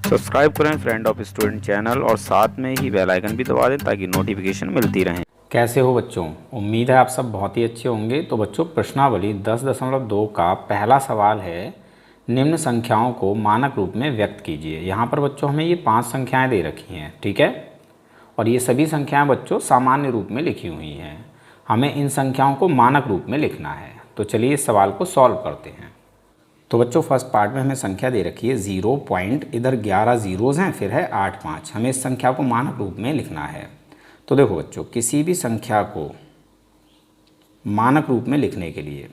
Subscribe करें friend of student channel और साथ में ही बेल आइकन भी दबा दें ताकि नोटिफिकेशन मिलती रहे। कैसे हो बच्चों? उम्मीद है आप सब बहुत ही अच्छे होंगे। तो बच्चों, प्रश्नावली 10.2 का पहला सवाल है, निम्न संख्याओं को मानक रूप में व्यक्त कीजिए। यहाँ पर बच्चों हमें ये 5 संख्याएं दे रखी हैं, ठीक है। और ये सभी संख्याएं बच्चों सामान्य रूप में लिखी हुई हैं। हमें इन संख्याओं को मानक रूप में लिखना है। तो चलिए इस सवाल को सॉल्व करते हैं। तो बच्चों फर्स्ट पार्ट में हमें संख्या दे रखी है 0 पॉइंट, इधर 11 जीरोज़ हैं, फिर है 8 5। हमें इस संख्या को मानक रूप में लिखना है। तो देखो बच्चों, किसी भी संख्या को मानक रूप में लिखने के लिए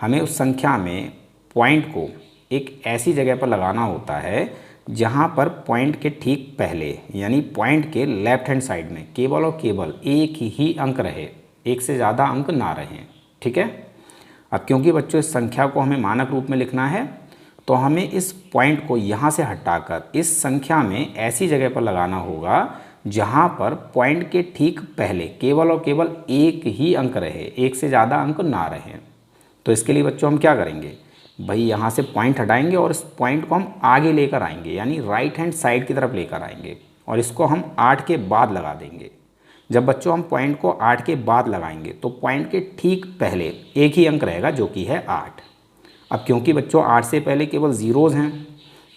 हमें उस संख्या में पॉइंट को एक ऐसी जगह पर लगाना होता है जहाँ पर पॉइंट के ठीक पहले, यानी पॉइंट के लेफ्ट हैंड साइड में केवल और केवल एक ही अंक रहे, एक से ज़्यादा अंक ना रहें, ठीक है। अब क्योंकि बच्चों इस संख्या को हमें मानक रूप में लिखना है, तो हमें इस पॉइंट को यहाँ से हटाकर इस संख्या में ऐसी जगह पर लगाना होगा जहाँ पर पॉइंट के ठीक पहले केवल और केवल एक ही अंक रहे, एक से ज़्यादा अंक ना रहें। तो इसके लिए बच्चों हम क्या करेंगे, भाई यहाँ से पॉइंट हटाएंगे और इस पॉइंट को हम आगे लेकर आएंगे, यानी राइट हैंड साइड की तरफ लेकर आएंगे और इसको हम 8 के बाद लगा देंगे। जब बच्चों हम पॉइंट को 8 के बाद लगाएंगे तो पॉइंट के ठीक पहले एक ही अंक रहेगा जो कि है 8। अब क्योंकि बच्चों 8 से पहले केवल ज़ीरोज़ हैं,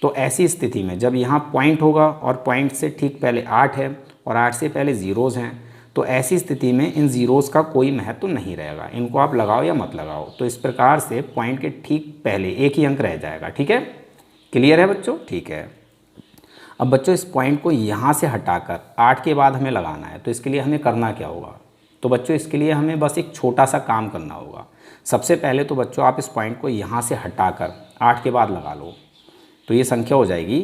तो ऐसी स्थिति में जब यहाँ पॉइंट होगा और पॉइंट से ठीक पहले 8 है और 8 से पहले ज़ीरोज़ हैं, तो ऐसी स्थिति में इन ज़ीरोज़ का कोई महत्व नहीं रहेगा। इनको आप लगाओ या मत लगाओ, तो इस प्रकार से पॉइंट के ठीक पहले एक ही अंक रह जाएगा, ठीक है। क्लियर है बच्चों? ठीक है। अब बच्चों इस पॉइंट को यहाँ से हटाकर 8 के बाद हमें लगाना है, तो इसके लिए हमें करना क्या होगा? तो बच्चों इसके लिए हमें बस एक छोटा सा काम करना होगा। सबसे पहले तो बच्चों आप इस पॉइंट को यहाँ से हटाकर 8 के बाद लगा लो, तो ये संख्या हो जाएगी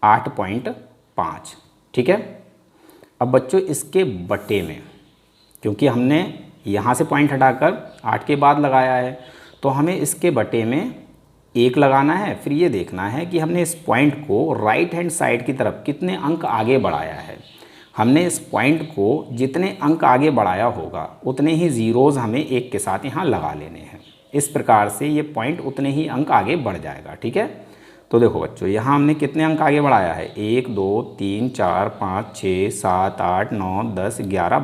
8.5, ठीक है। अब बच्चों इसके बटे में, क्योंकि हमने यहाँ से पॉइंट हटाकर 8 के बाद लगाया है, तो हमें इसके बटे में 1 लगाना है। फिर ये देखना है कि हमने इस पॉइंट को राइट हैंड साइड की तरफ कितने अंक आगे बढ़ाया है। हमने इस पॉइंट को जितने अंक आगे बढ़ाया होगा उतने ही ज़ीरोज़ हमें 1 के साथ यहाँ लगा लेने हैं। इस प्रकार से ये पॉइंट उतने ही अंक आगे बढ़ जाएगा, ठीक है। तो देखो बच्चों, यहाँ हमने कितने अंक आगे बढ़ाया है, 1 2 3 4 5 6 7 8 9 10 11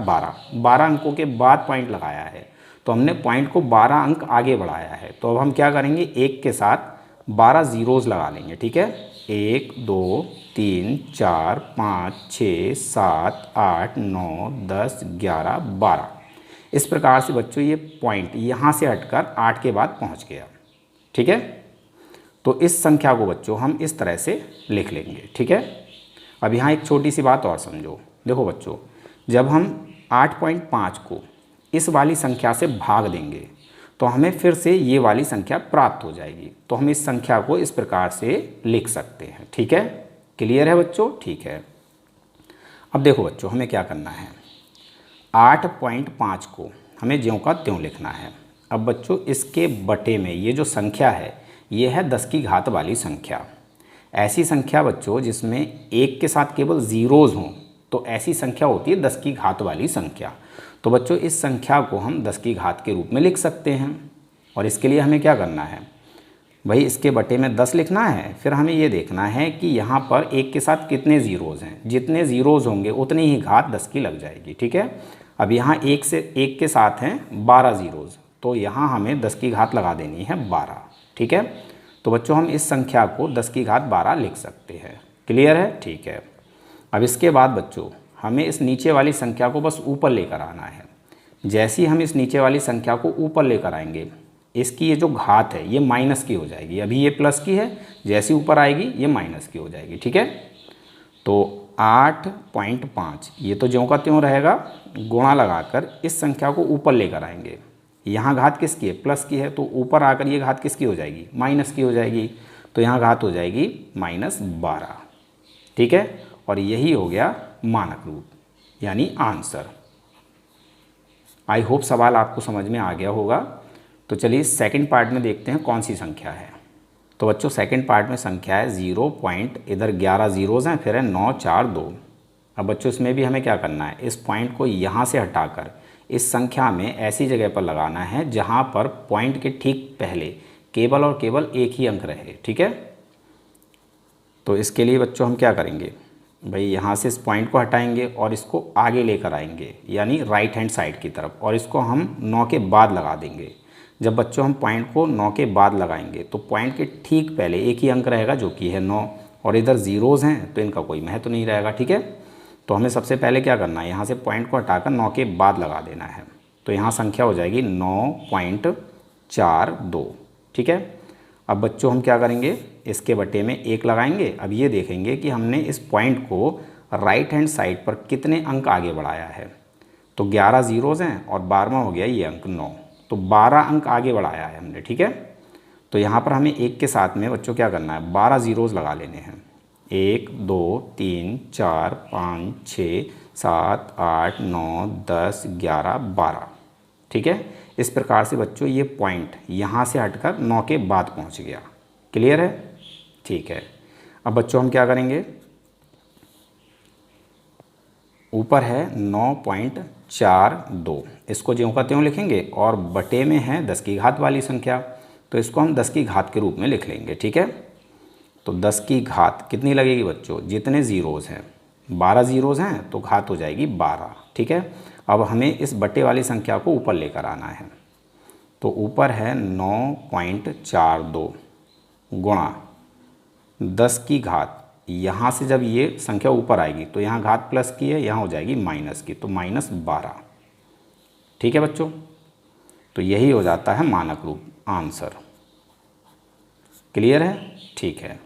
12 अंकों के बाद पॉइंट लगाया है। तो हमने पॉइंट को 12 अंक आगे बढ़ाया है। तो अब हम क्या करेंगे, 1 के साथ 12 ज़ीरोज़ लगा लेंगे, ठीक है। 1 2 3 4 5 6 7 8 9 10 11 12। इस प्रकार से बच्चों ये पॉइंट यहाँ से हटकर 8 के बाद पहुँच गया, ठीक है। तो इस संख्या को बच्चों हम इस तरह से लिख लेंगे, ठीक है। अब यहाँ एक छोटी सी बात और समझो। देखो बच्चों, जब हम 8.5 को इस वाली संख्या से भाग देंगे तो हमें फिर से ये वाली संख्या प्राप्त हो जाएगी। तो हम इस संख्या को इस प्रकार से लिख सकते हैं, ठीक है। क्लियर है बच्चों? ठीक है। अब देखो बच्चों, हमें क्या करना है, 8.5 को हमें ज्यों का त्यों लिखना है। अब बच्चों इसके बटे में ये जो संख्या है ये है 10 की घात वाली संख्या। ऐसी संख्या बच्चों जिसमें 1 के साथ केवल ज़ीरोज़ हों, तो ऐसी संख्या होती है 10 की घात वाली संख्या। तो बच्चों इस संख्या को हम 10 की घात के रूप में लिख सकते हैं। और इसके लिए हमें क्या करना है, भाई इसके बटे में 10 लिखना है। फिर हमें ये देखना है कि यहाँ पर 1 के साथ कितने ज़ीरोज़ हैं। जितने ज़ीरोज़ होंगे उतनी ही घात 10 की लग जाएगी, ठीक है। अब यहाँ 1 के साथ हैं 12 ज़ीरोज़, तो यहाँ हमें 10 की घात लगा देनी है 12, ठीक है। तो बच्चों हम इस संख्या को 10 की घात 12 लिख सकते हैं। क्लियर है? ठीक है। अब इसके बाद बच्चों हमें इस नीचे वाली संख्या को बस ऊपर लेकर आना है। जैसे ही हम इस नीचे वाली संख्या को ऊपर लेकर आएंगे, इसकी ये जो घात है ये माइनस की हो जाएगी। अभी ये प्लस की है, जैसे ऊपर आएगी ये माइनस की हो जाएगी, ठीक है। तो 8.5 ये तो ज्यों का त्यों रहेगा, गुणा लगाकर इस संख्या को ऊपर लेकर आएंगे। यहाँ घात किसकी है, प्लस की है, तो ऊपर आकर ये घात किसकी हो जाएगी, माइनस की हो जाएगी। तो यहाँ घात हो जाएगी -12, ठीक है। और यही हो गया मानक रूप, यानी आंसर। आई होप सवाल आपको समझ में आ गया होगा। तो चलिए सेकंड पार्ट में देखते हैं कौन सी संख्या है। तो बच्चों सेकंड पार्ट में संख्या है 0 पॉइंट, इधर 11 ज़ीरोज़ हैं, फिर है 9 4 2। अब बच्चों इसमें भी हमें क्या करना है, इस पॉइंट को यहाँ से हटाकर इस संख्या में ऐसी जगह पर लगाना है जहाँ पर पॉइंट के ठीक पहले केवल और केवल एक ही अंक रहे, ठीक है। तो इसके लिए बच्चों हम क्या करेंगे भाई, यहाँ से इस पॉइंट को हटाएंगे और इसको आगे लेकर आएंगे यानी राइट हैंड साइड की तरफ, और इसको हम 9 के बाद लगा देंगे। जब बच्चों हम पॉइंट को 9 के बाद लगाएंगे तो पॉइंट के ठीक पहले एक ही अंक रहेगा जो कि है 9, और इधर ज़ीरोज़ हैं तो इनका कोई महत्व नहीं रहेगा। ठीक है, तो हमें सबसे पहले क्या करना है, यहाँ से पॉइंट को हटाकर 9 के बाद लगा देना है। तो यहाँ संख्या हो जाएगी 9.42। ठीक है, अब बच्चों हम क्या करेंगे, इसके बटे में 1 लगाएंगे। अब ये देखेंगे कि हमने इस पॉइंट को राइट हैंड साइड पर कितने अंक आगे बढ़ाया है। तो 11 ज़ीरोज़ हैं और 12वां हो गया ये अंक 9, तो 12 अंक आगे बढ़ाया है हमने। ठीक है, तो यहाँ पर हमें 1 के साथ में बच्चों क्या करना है, 12 ज़ीरोज़ लगा लेने हैं। 1 2 3 4 5 6 7 8 9 10 11 12। ठीक है, इस प्रकार से बच्चों ये पॉइंट यहाँ से हटकर 9 के बाद पहुँच गया। क्लियर है? ठीक है, अब बच्चों हम क्या करेंगे, ऊपर है 9.42, इसको ज्यों का त्यों लिखेंगे और बटे में है 10 की घात वाली संख्या, तो इसको हम 10 की घात के रूप में लिख लेंगे। ठीक है, तो 10 की घात कितनी लगेगी बच्चों, जितने ज़ीरोज़ हैं, 12 ज़ीरोज़ हैं तो घात हो जाएगी 12। ठीक है, अब हमें इस बटे वाली संख्या को ऊपर लेकर आना है। तो ऊपर है 9.42 गुणा 10 की घात, यहाँ से जब ये संख्या ऊपर आएगी तो यहाँ घात प्लस की है, यहाँ हो जाएगी माइनस की, तो -12। ठीक है बच्चों, तो यही हो जाता है मानक रूप, आंसर। क्लियर है? ठीक है,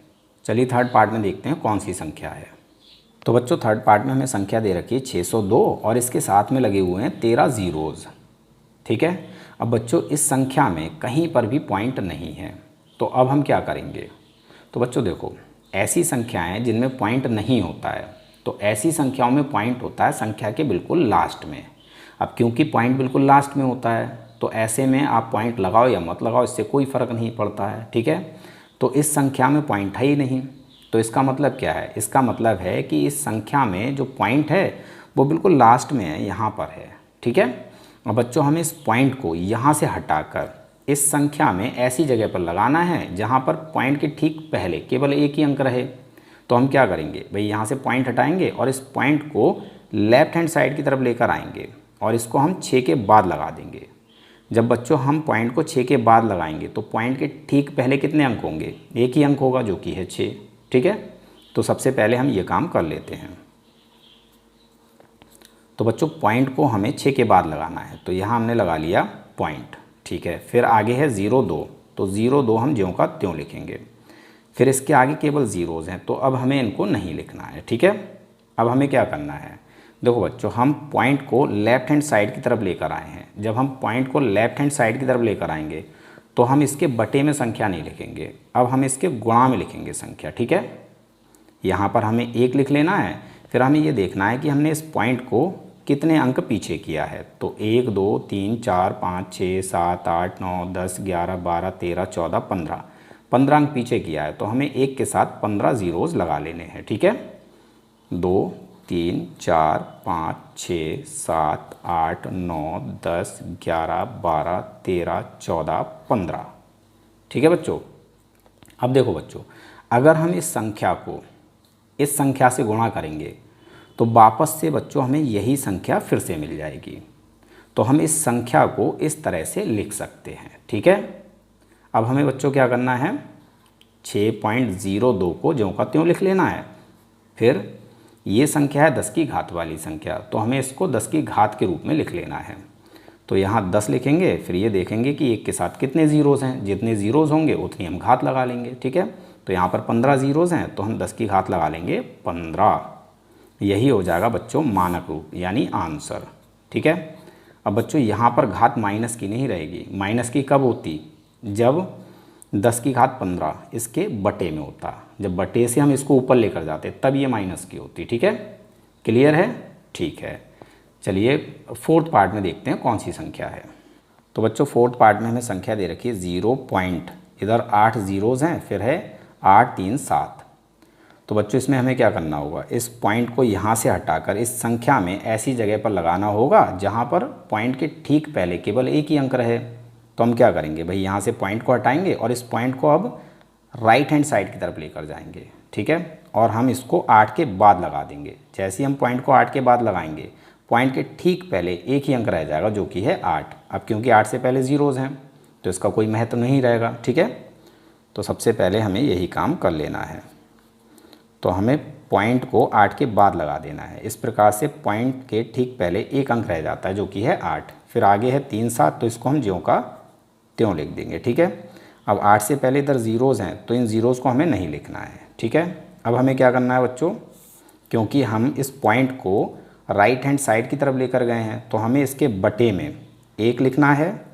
चलिए थर्ड पार्ट में देखते हैं कौन सी संख्या है। तो बच्चों थर्ड पार्ट में हमें संख्या दे रखी है 602 और इसके साथ में लगे हुए हैं 13 ज़ीरोज़। ठीक है, अब बच्चों इस संख्या में कहीं पर भी पॉइंट नहीं है, तो अब हम क्या करेंगे। तो बच्चों देखो, ऐसी संख्याएं जिनमें पॉइंट नहीं होता है, तो ऐसी संख्याओं में पॉइंट होता है संख्या के बिल्कुल लास्ट में। अब क्योंकि पॉइंट बिल्कुल लास्ट में होता है तो ऐसे में आप पॉइंट लगाओ या मत लगाओ, इससे कोई फ़र्क नहीं पड़ता है। ठीक है, तो इस संख्या में पॉइंट है ही नहीं, तो इसका मतलब क्या है, इसका मतलब है कि इस संख्या में जो पॉइंट है वो बिल्कुल लास्ट में है, यहाँ पर है। ठीक है, अब बच्चों हमें इस पॉइंट को यहाँ से हटाकर इस संख्या में ऐसी जगह पर लगाना है जहाँ पर पॉइंट के ठीक पहले केवल एक ही अंक रहे। तो हम क्या करेंगे भाई, यहाँ से पॉइंट हटाएंगे और इस पॉइंट को लेफ्ट हैंड साइड की तरफ लेकर आएंगे और इसको हम 6 के बाद लगा देंगे। जब बच्चों हम पॉइंट को 6 के बाद लगाएंगे तो पॉइंट के ठीक पहले कितने अंक होंगे, एक ही अंक होगा जो कि है 6। ठीक है, तो सबसे पहले हम ये काम कर लेते हैं। तो बच्चों पॉइंट को हमें 6 के बाद लगाना है, तो यहाँ हमने लगा लिया पॉइंट। ठीक है, फिर आगे है 02, तो 02 हम ज्यों का त्यों लिखेंगे। फिर इसके आगे केवल ज़ीरोज़ हैं, तो अब हमें इनको नहीं लिखना है। ठीक है, अब हमें क्या करना है, देखो बच्चों हम पॉइंट को लेफ़्ट हैंड साइड की तरफ लेकर आए हैं। जब हम पॉइंट को लेफ़्ट हैंड साइड की तरफ लेकर आएंगे तो हम इसके बटे में संख्या नहीं लिखेंगे, अब हम इसके गुणा में लिखेंगे संख्या। ठीक है, यहाँ पर हमें 1 लिख लेना है, फिर हमें ये देखना है कि हमने इस पॉइंट को कितने अंक पीछे किया है। तो 1 2 3 4 5 6 7 8 9 10 11 12 13 14 15 अंक पीछे किया है, तो हमें 1 के साथ 15 ज़ीरोज़ लगा लेने हैं। ठीक है, 2 3 4 5 6 7 8 9 10 11 12 13 14 15। ठीक है बच्चों, अब देखो बच्चों, अगर हम इस संख्या को इस संख्या से गुणा करेंगे तो वापस से बच्चों हमें यही संख्या फिर से मिल जाएगी। तो हम इस संख्या को इस तरह से लिख सकते हैं। ठीक है, अब हमें बच्चों क्या करना है, 6.02 को ज्यों का त्यों लिख लेना है। फिर ये संख्या है 10 की घात वाली संख्या, तो हमें इसको 10 की घात के रूप में लिख लेना है। तो यहाँ 10 लिखेंगे, फिर ये देखेंगे कि 1 के साथ कितने ज़ीरोज़ हैं, जितने ज़ीरोज़ होंगे उतनी हम घात लगा लेंगे। ठीक है, तो यहाँ पर 15 ज़ीरोज़ हैं, तो हम 10 की घात लगा लेंगे 15। यही हो जाएगा बच्चों मानक रूप यानी आंसर। ठीक है, अब बच्चों यहाँ पर घात माइनस की नहीं रहेगी। माइनस की कब होती, जब 10 की घात 15 इसके बटे में होता, जब बटे से हम इसको ऊपर लेकर जाते तब ये माइनस की होती। ठीक है, क्लियर है? ठीक है, चलिए फोर्थ पार्ट में देखते हैं कौन सी संख्या है। तो बच्चों फोर्थ पार्ट में हमें संख्या दे रखी है 0 पॉइंट, इधर 8 ज़ीरोज़ हैं, फिर है 8 3 7। तो बच्चों इसमें हमें क्या करना होगा, इस पॉइंट को यहाँ से हटाकर इस संख्या में ऐसी जगह पर लगाना होगा जहाँ पर पॉइंट के ठीक पहले केवल एक ही अंक रहे। तो हम क्या करेंगे भाई, यहाँ से पॉइंट को हटाएंगे और इस पॉइंट को अब राइट हैंड साइड की तरफ लेकर जाएंगे। ठीक है, और हम इसको 8 के बाद लगा देंगे। जैसे ही हम पॉइंट को 8 के बाद लगाएंगे, पॉइंट के ठीक पहले एक ही अंक रह जाएगा जो कि है 8। अब क्योंकि 8 से पहले ज़ीरोज़ हैं तो इसका कोई महत्व नहीं रहेगा, ठीक है। तो सबसे पहले हमें यही काम कर लेना है। तो हमें पॉइंट को 8 के बाद लगा देना है। इस प्रकार से पॉइंट के ठीक पहले एक अंक रह जाता है जो कि है 8। फिर आगे है 3 7, तो इसको हम ज्यों का त्यों लिख देंगे, ठीक है। अब 8 से पहले इधर ज़ीरोज़ हैं तो इन ज़ीरोज़ को हमें नहीं लिखना है, ठीक है। अब हमें क्या करना है बच्चों, क्योंकि हम इस पॉइंट को राइट हैंड साइड की तरफ लेकर गए हैं तो हमें इसके बटे में 1 लिखना है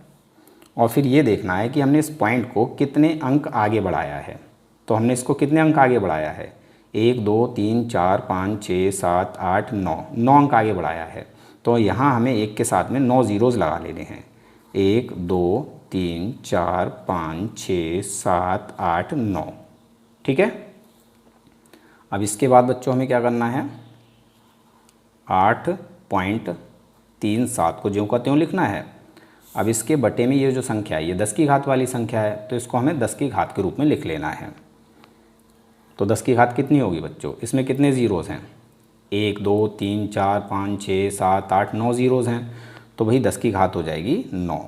और फिर ये देखना है कि हमने इस पॉइंट को कितने अंक आगे बढ़ाया है। तो हमने इसको कितने अंक आगे बढ़ाया है, 1 2 3 4 5 6 7 8 9 अंक आगे बढ़ाया है। तो यहाँ हमें 1 के साथ में 9 ज़ीरोज़ लगा लेने हैं। 1 2 3 4 5 6 7 8 9, ठीक है। अब इसके बाद बच्चों हमें क्या करना है, 8.37 को ज्यों का त्यों लिखना है। अब इसके बटे में ये जो संख्या है ये 10 की घात वाली संख्या है तो इसको हमें 10 की घात के रूप में लिख लेना है। तो 10 की घात कितनी होगी बच्चों, इसमें कितने ज़ीरोज़ हैं, 1 2 3 4 5 6 7 8 9 ज़ीरोज़ हैं। तो वही 10 की घात हो जाएगी 9,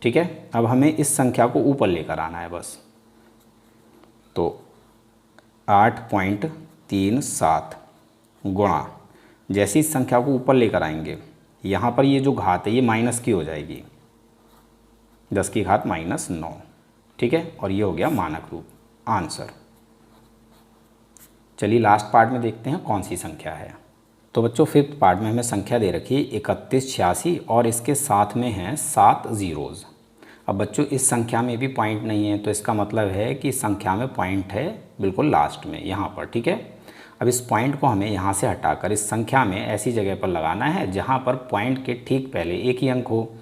ठीक है। अब हमें इस संख्या को ऊपर लेकर आना है बस। तो 8.37 गुणा, जैसी इस संख्या को ऊपर लेकर आएंगे यहाँ पर ये जो घात है ये माइनस की हो जाएगी, 10 की घात -9, ठीक है। और ये हो गया मानक रूप, आंसर। चलिए लास्ट पार्ट में देखते हैं कौन सी संख्या है। तो बच्चों फिफ्थ पार्ट में हमें संख्या दे रखी है 3186 और इसके साथ में हैं 7 ज़ीरोज़। अब बच्चों इस संख्या में भी पॉइंट नहीं है तो इसका मतलब है कि इस संख्या में पॉइंट है बिल्कुल लास्ट में यहाँ पर, ठीक है। अब इस पॉइंट को हमें यहाँ से हटाकर इस संख्या में ऐसी जगह पर लगाना है जहाँ पर पॉइंट के ठीक पहले एक ही अंक हो।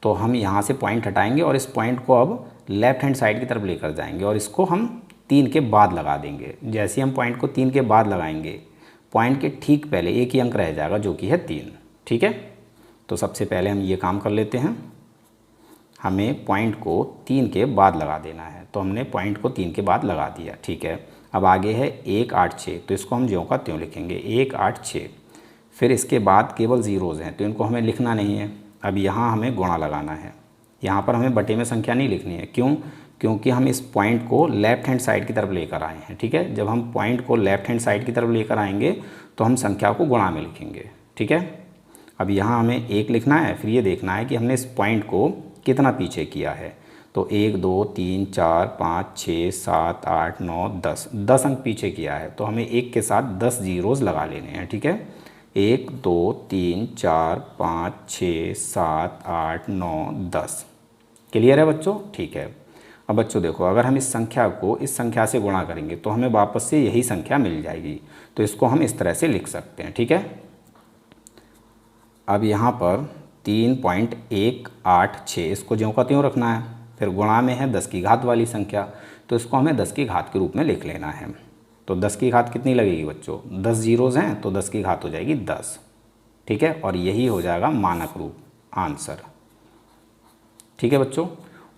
तो हम यहाँ से पॉइंट हटाएंगे और इस पॉइंट को अब लेफ़्ट हैंड साइड की तरफ लेकर जाएंगे और इसको हम 3 के बाद लगा देंगे। जैसे हम पॉइंट को 3 के बाद लगाएंगे, पॉइंट के ठीक पहले एक ही अंक रह जाएगा जो कि है 3, ठीक है। तो सबसे पहले हम ये काम कर लेते हैं, हमें पॉइंट को 3 के बाद लगा देना है। तो हमने पॉइंट को 3 के बाद लगा दिया, ठीक है। अब आगे है 186, तो इसको हम ज्यों का त्यों लिखेंगे 186। फिर इसके बाद केवल ज़ीरोज़ हैं तो इनको हमें लिखना नहीं है। अब यहाँ हमें गुणा लगाना है, यहाँ पर हमें बटे में संख्या नहीं लिखनी है। क्यों, क्योंकि हम इस पॉइंट को लेफ़्ट हैंड साइड की तरफ लेकर आए हैं, ठीक है। जब हम पॉइंट को लेफ़्ट हैंड साइड की तरफ लेकर आएंगे तो हम संख्या को गुणा में लिखेंगे, ठीक है। अब यहाँ हमें 1 लिखना है, फिर ये देखना है कि हमने इस पॉइंट को कितना पीछे किया है। तो 1 2 3 4 5 6 7 8 9 10 अंक पीछे किया है। तो हमें 1 के साथ 10 ज़ीरोज़ लगा लेने हैं, ठीक है। 1 2 3 4 5 6 7 8 9 10, क्लियर है बच्चों, ठीक है। अब बच्चों देखो, अगर हम इस संख्या को इस संख्या से गुणा करेंगे तो हमें वापस से यही संख्या मिल जाएगी। तो इसको हम इस तरह से लिख सकते हैं, ठीक है। अब यहाँ पर 3.186 इसको ज्यों का त्यों रखना है। फिर गुणा में है 10 की घात वाली संख्या तो इसको हमें 10 की घात के रूप में लिख लेना है। तो 10 की घात कितनी लगेगी बच्चों, 10 ज़ीरोज़ हैं तो 10 की घात हो जाएगी 10, ठीक है। और यही हो जाएगा मानक रूप, आंसर, ठीक है बच्चों।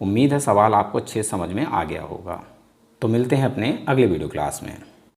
उम्मीद है सवाल आपको अच्छे समझ में आ गया होगा। तो मिलते हैं अपने अगले वीडियो क्लास में।